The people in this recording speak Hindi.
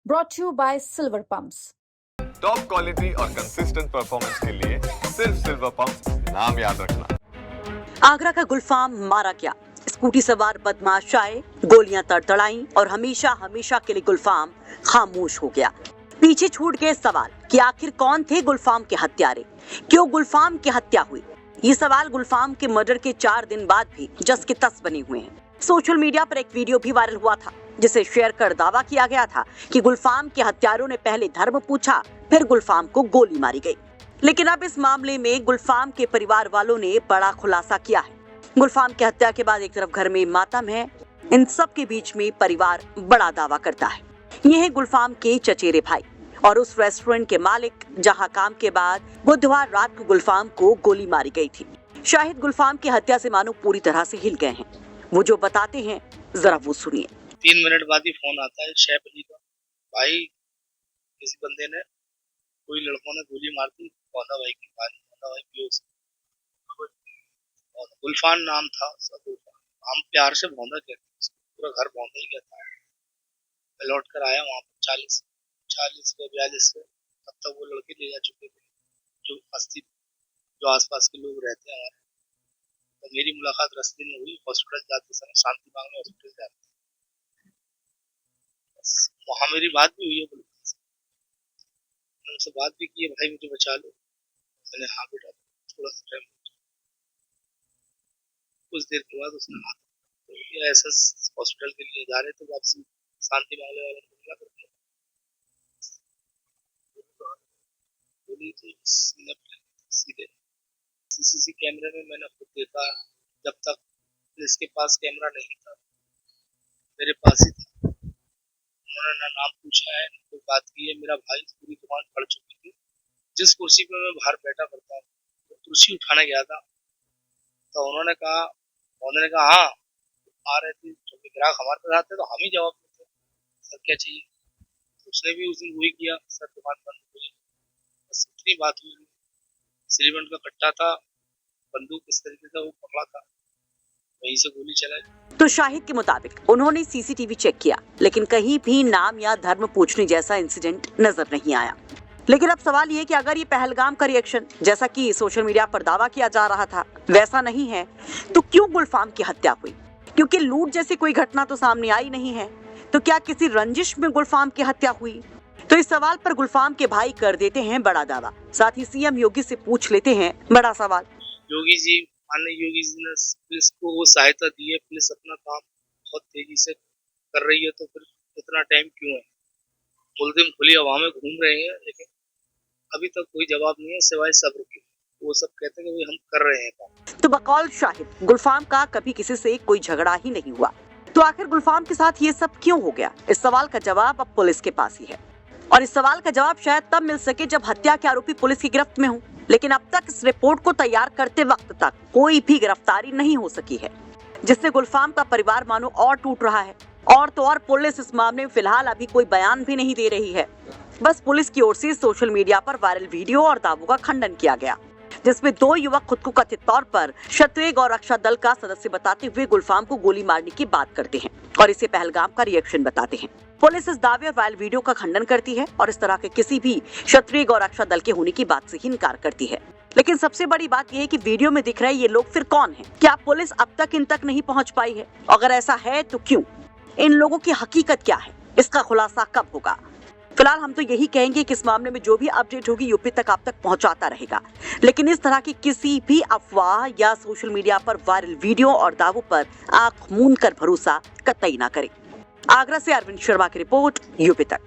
brought to you by Silver Pumps. Top quality और कंसिस्टेंट परफॉर्मेंस के लिए सिर्फ सिल्वर पंप नाम याद रखना। आगरा का गुलफाम मारा क्या? स्कूटी सवार बदमाश आए, गोलियां तड़तड़ाई और हमेशा के लिए गुलफाम खामोश हो गया। पीछे छूट गए सवाल कि आखिर कौन थे गुलफाम के हत्यारे, क्यों गुलफाम की हत्या हुई। ये सवाल गुलफाम के मर्डर के 4 दिन बाद भी जस के तस बने हुए हैं। सोशल मीडिया पर एक वीडियो भी वायरल हुआ था जिसे शेयर कर दावा किया गया था कि गुलफाम के हत्यारों ने पहले धर्म पूछा, फिर गुलफाम को गोली मारी गई। लेकिन अब इस मामले में गुलफाम के परिवार वालों ने बड़ा खुलासा किया है। गुलफाम की हत्या के बाद एक तरफ घर में मातम है, इन सब के बीच में परिवार बड़ा दावा करता है। ये है गुलफाम के चचेरे भाई और उस रेस्टोरेंट के मालिक जहां काम के बाद बुधवार रात को गुलफाम को गोली मारी गई थी। शाहिद गुलफाम की हत्या से मानो पूरी तरह से हिल गए हैं। वो जो बताते हैं जरा वो सुनिए। 3 मिनट बाद ही फोन आता है शैफ अली का, भाई किसी बंदे ने, कोई लड़कों ने गोली मार दी पौधा भाई की, पौधा भाई बेहोश। गुलफान नाम था, सब हम प्यार से भौंदा कहते हैं, पूरा घर भौंदा ही कहता है। मैं लौट कर आया वहाँ पर 40 या 42 से, तब तक वो लड़के ले जा चुके थे जो आसपास के लोग रहते हैं हमारे। तो मेरी मुलाकात रास्ते में हुई, हॉस्पिटल जाते समय, शांति बाग में हॉस्पिटल जाते, वहाँ मेरी बात भी हुई है गुलफाम से। मैंने उनसे बात भी की है, भाई मुझे बचा लो। मैंने हाँ बेटा थोड़ा सा टाइम। कुछ देर के बाद उसने हाथ तो ऐसा हॉस्पिटल के लिए जा रहे थे, वापसी शांति मांगने वाले को मिला करके गोली तो सीधे सीसीसी कैमरे में मैंने खुद देखा। जब तक इसके पास कैमरा नहीं था, मेरे पास ही था। उन्होंने ना नाम पूछा है, ना कोई बात की है। मेरा भाई पूरी दुकान पड़ चुकी थी। जिस कुर्सी पे मैं बाहर बैठा करता हूँ, तो कुर्सी उठाने गया था, तो उन्होंने कहा हाँ आ रहे थे, जो ग्राहक हमारे पास आते तो हम ही जवाब देते, सर क्या चाहिए। तो उसने भी उस दिन वही किया, सर दुकान बंद हो गई। बस इतनी बात हुई। सिलीमेंट का कट्टा था, बंदूक इस तरीके से वो पकड़ा था, वहीं से गोली चलाई। तो शाहिद के मुताबिक उन्होंने सीसीटीवी चेक किया, लेकिन कहीं भी नाम या धर्म पूछने जैसा इंसिडेंट नजर नहीं आया। लेकिन अब सवाल ये कि अगर ये पहलगाम का रिएक्शन, जैसा कि सोशल मीडिया पर दावा किया जा रहा था, वैसा नहीं है, तो क्यों गुलफाम की हत्या हुई? क्योंकि लूट जैसी कोई घटना तो सामने आई नहीं है, तो क्या किसी रंजिश में गुलफाम की हत्या हुई? तो इस सवाल पर गुलफाम के भाई कर देते हैं बड़ा दावा। साथ ही सीएम योगी से पूछ लेते हैं बड़ा सवाल। योगी जी, माननीय योगी जी ने पुलिस को वो सहायता दी है, पुलिस अपना काम बहुत तेजी से कर रही है, तो फिर इतना टाइम क्यों है? मुलजिम खुली हवा में घूम रहे हैं, लेकिन अभी तक कोई जवाब नहीं है सिवाय सब्र के। वो सब कहते हैं कि हम कर रहे हैं काम। तो बकौल शाहिद, गुलफाम का कभी किसी से कोई झगड़ा ही नहीं हुआ। तो आखिर गुलफाम के साथ ये सब क्यों हो गया? इस सवाल का जवाब अब पुलिस के पास ही है, और इस सवाल का जवाब शायद तब मिल सके जब हत्या के आरोपी पुलिस की गिरफ्त में हो। लेकिन अब तक इस रिपोर्ट को तैयार करते वक्त तक कोई भी गिरफ्तारी नहीं हो सकी है, जिससे गुलफाम का परिवार मानो और टूट रहा है। और तो और पुलिस इस मामले में फिलहाल अभी कोई बयान भी नहीं दे रही है। बस पुलिस की ओर से सोशल मीडिया पर वायरल वीडियो और दावों का खंडन किया गया, जिसमें 2 युवक खुद को कथित तौर पर क्षत्रिय गौरक्षा दल का सदस्य बताते हुए गुलफाम को गोली मारने की बात करते हैं और इसे पहलगाम का रिएक्शन बताते हैं। पुलिस इस दावे और वायरल वीडियो का खंडन करती है और इस तरह के किसी भी क्षत्रिय गौरक्षा दल के होने की बात से ही इनकार करती है। लेकिन सबसे बड़ी बात यह है कि वीडियो में दिख रहे ये लोग फिर कौन हैं? क्या पुलिस अब तक इन तक नहीं पहुंच पाई है? अगर ऐसा है तो क्यों? इन लोगों की हकीकत क्या है? इसका खुलासा कब होगा? फिलहाल हम तो यही कहेंगे कि इस मामले में जो भी अपडेट होगी यूपी तक आप तक पहुंचाता रहेगा। लेकिन इस तरह की किसी भी अफवाह या सोशल मीडिया पर वायरल वीडियो और दावों पर आंख मूंद कर भरोसा कतई ना करें। आगरा से अरविंद शर्मा की रिपोर्ट, यूपी तक।